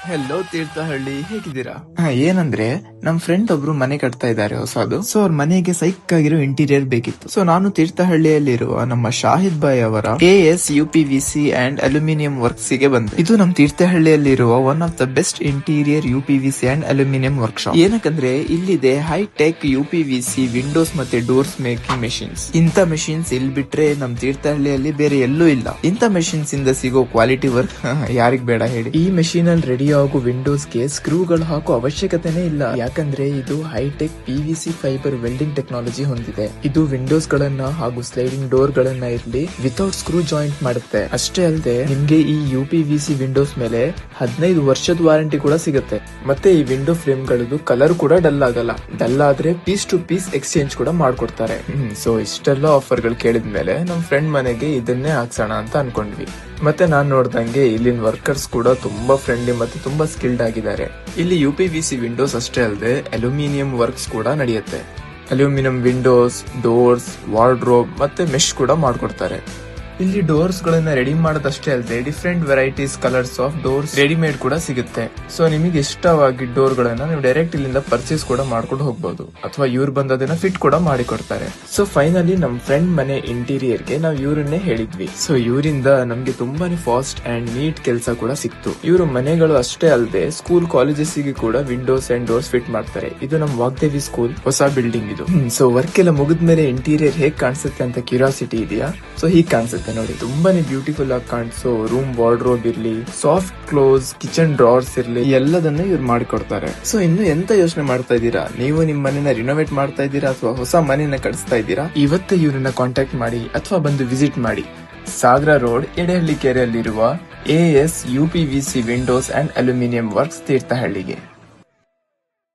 Hello Thirthahalli, ಹೇಗಿದ್ದೀರಾ? ಏನಂದ್ರೆ ನಮ್ ಫ್ರೆಂಡ್ ಒಬ್ರು ಮನೆ ಕಟ್ತಾ ಇದ್ದಾರೆ ಹೊಸದು. ಸೊ ಅವ್ರ ಮನೆಗೆ ಸೈಕ್ ಆಗಿರೋ ಇಂಟೀರಿಯರ್ ಬೇಕಿತ್ತು. ಸೊ ನಾನು ತೀರ್ಥಹಳ್ಳಿಯಲ್ಲಿರುವ ನಮ್ಮ ಶಾಹಿದ್ ಬಾಯ್ ಅವರ AS UPVC and aluminium works ಗೆ ಬಂದೆ. ಇದು ನಮ್ ತೀರ್ಥಹಳ್ಳಿಯಲ್ಲಿರುವ one of the best interior UPVC and aluminium workshop. ಏನಕ್ಕಂದ್ರೆ ಇಲ್ಲಿದೆ ಹೈ ಟೆಕ್ UPVC ವಿಂಡೋಸ್ ಮತ್ತೆ ಡೋರ್ಸ್ ಮೇಕಿಂಗ್ ಮೆಷಿನ್ಸ್. ಇಂಥ ಮೆಷಿನ್ಸ್ ಇಲ್ಲಿ ಬಿಟ್ರೆ ನಮ್ ತೀರ್ಥಹಳ್ಳಿಯಲ್ಲಿ ಬೇರೆ ಎಲ್ಲೂ ಇಲ್ಲ. ಇಂಥ ಮೆಷಿನ್ಸ್ ಇಂದ ಸಿಗೋ ಕ್ವಾಲಿಟಿ ವರ್ಕ್ ಯಾರಿಗ್ ಬೇಡ ಹೇಳಿ. ಈ ಮೆಷಿನ್ ಅಲ್ಲಿ ರೆಡಿ ಆಗೋ ವಿಂಡೋಸ್ ಗೆ ಸ್ಕ್ರೂಗಳು ಹಾಕೋ ಅವಶ್ಯಕತೆನೇ ಇಲ್ಲ, ಯಾಕಂದ್ರೆ ಇದು hi-tech PVC fibre welding technology ಹೊಂದಿದೆ. ಇದು ವಿಂಡೋಸ್ ಗಳನ್ನ ಹಾಗೂ ಸ್ಲೈಡಿಂಗ್ ಡೋರ್ ಗಳನ್ನ ಇರ್ಲಿ ವಿತೌಟ್ ಸ್ಕ್ರೂ ಜಾಯಿಂಟ್ ಮಾಡುತ್ತೆ. ಅಷ್ಟೇ ಅಲ್ಲದೆ ನಿಮ್ಗೆ ಈ UPVC ವಿಂಡೋಸ್ ಮೇಲೆ 15 ವರ್ಷದ ವಾರಂಟಿ ಕೂಡ ಸಿಗುತ್ತೆ. ಮತ್ತೆ ಈ ವಿಂಡೋ ಫ್ರೇಮ್ ಗಳದ್ದು ಕಲರ್ ಕೂಡ ಡಲ್ ಆಗಲ್ಲ. ಡಲ್ ಆದ್ರೆ ಪೀಸ್ ಟು ಪೀಸ್ ಎಕ್ಸ್ಚೇಂಜ್ ಕೂಡ ಮಾಡ್ಕೊಡ್ತಾರೆ. ಸೊ ಇಷ್ಟೆಲ್ಲ ಆಫರ್ ಗಳು ಕೇಳಿದ್ಮೇಲೆ ನಮ್ ಫ್ರೆಂಡ್ ಮನೆಗೆ ಇದನ್ನೇ ಹಾಕ್ಸೋಣ ಅಂತ ಅನ್ಕೊಂಡ್ವಿ. ಮತ್ತೆ ನಾನ್ ನೋಡ್ದಂಗೆ ಇಲ್ಲಿನ ವರ್ಕರ್ಸ್ ಕೂಡ ತುಂಬಾ ಫ್ರೆಂಡ್ಲಿ ಮತ್ತೆ ತುಂಬಾ ಸ್ಕಿಲ್ಡ್ ಆಗಿದ್ದಾರೆ. ಇಲ್ಲಿ UPVC ವಿಂಡೋಸ್ ಅಷ್ಟೇ ಅಲ್ಲದೆ ಅಲ್ಯೂಮಿನಿಯಂ ವರ್ಕ್ಸ್ ಕೂಡ ನಡೆಯುತ್ತೆ. ಅಲ್ಯೂಮಿನಿಯಂ ವಿಂಡೋಸ್, ಡೋರ್ಸ್, ವಾರ್ಡ್ರೋಬ್ ಮತ್ತೆ ಮೆಶ್ ಕೂಡ ಮಾಡ್ಕೊಡ್ತಾರೆ. ಇಲ್ಲಿ ಡೋರ್ಸ್ ಗಳನ್ನ ರೆಡಿ ಮಾಡೋದಷ್ಟೇ ಅಲ್ಲದೆ different varieties colours of doors readymade ಕೂಡ ಸಿಗುತ್ತೆ. ಸೊ ನಿಮಗೆ ಇಷ್ಟವಾಗಿ ಡೋರ್ ಗಳನ್ನ ನೀವು ಡೈರೆಕ್ಟ್ ಇಲ್ಲಿಂದ ಪರ್ಚೇಸ್ ಕೂಡ ಮಾಡ್ಕೊಂಡು ಹೋಗ್ಬಹುದು, ಅಥವಾ ಇವ್ರು ಬಂದು ಅದನ್ನ ಫಿಟ್ ಕೂಡ ಮಾಡಿ ಕೊಡ್ತಾರೆ. ಸೊ ಫೈನಲಿ ನಮ್ ಫ್ರೆಂಡ್ ಮನೆ ಇಂಟೀರಿಯರ್ ಗೆ ನಾವು ಇವ್ರನ್ನೇ ಹೇಳಿದ್ವಿ. ಸೊ ಇವರಿಂದ ನಮ್ಗೆ ತುಂಬಾನೇ ಫಾಸ್ಟ್ ಅಂಡ್ ನೀಟ್ ಕೆಲಸ ಕೂಡ ಸಿಕ್ತು. ಇವರು ಮನೆಗಳು ಅಷ್ಟೇ ಅಲ್ಲದೆ ಸ್ಕೂಲ್ ಕಾಲೇಜಸ್ ಗೆ ಕೂಡ ವಿಂಡೋಸ್ ಅಂಡ್ ಡೋರ್ಸ್ ಫಿಟ್ ಮಾಡ್ತಾರೆ. ಇದು ನಮ್ ವಾಗ್ದೇವಿ ಸ್ಕೂಲ್ ಹೊಸ ಬಿಲ್ಡಿಂಗ್ ಇದು. ಸೊ ವರ್ಕ್ ಎಲ್ಲ ಮುಗಿದ್ಮೇಲೆ ಇಂಟೀರಿಯರ್ ಹೇಗ್ ಕಾಣಿಸುತ್ತೆ ಅಂತ ಕ್ಯೂರಿಯಾಸಿಟಿ ಇದೆಯಾ? ಸೊ ಹೀಗ್ ಕಾಣಿಸುತ್ತೆ ನೋಡಿ. ತುಂಬಾನೇ ಬ್ಯೂಟಿಫುಲ್ ಆಗಿ ಕಾಣಿಸೋ ರೂಮ್ ವಾರ್ಡ್ರೋಬ್ ಇರ್ಲಿ, ಸಾಫ್ಟ್ ಕ್ಲೋಸ್, ಕಿಚನ್ ಡ್ರಾರ್ಸ್ ಇರ್ಲಿ, ಎಲ್ಲದನ್ನ ಇವ್ರು ಮಾಡಿಕೊಡ್ತಾರೆ. ಸೊ ಇನ್ನು ಎಂತ ಯೋಚನೆ ಮಾಡ್ತಾ ಇದ್ದೀರಾ? ನೀವು ನಿಮ್ ಮನೆನ ರಿನೋವೇಟ್ ಮಾಡ್ತಾ ಇದ್ದೀರಾ ಅಥವಾ ಹೊಸ ಮನೆನ ಕಟ್ಸ್ತಾ ಇದ್ದೀರಾ? ಇವತ್ತೇ ಇವ್ರನ್ನ ಕಾಂಟ್ಯಾಕ್ಟ್ ಮಾಡಿ ಅಥವಾ ಬಂದು ವಿಸಿಟ್ ಮಾಡಿ. ಸಾಗರ ರೋಡ್, ಎಡೆಹಳ್ಳಿ ಕೆರೆಯಲ್ಲಿರುವ AS UPVC windows and aluminium works ತೀರ್ಥಹಳ್ಳಿಗೆ.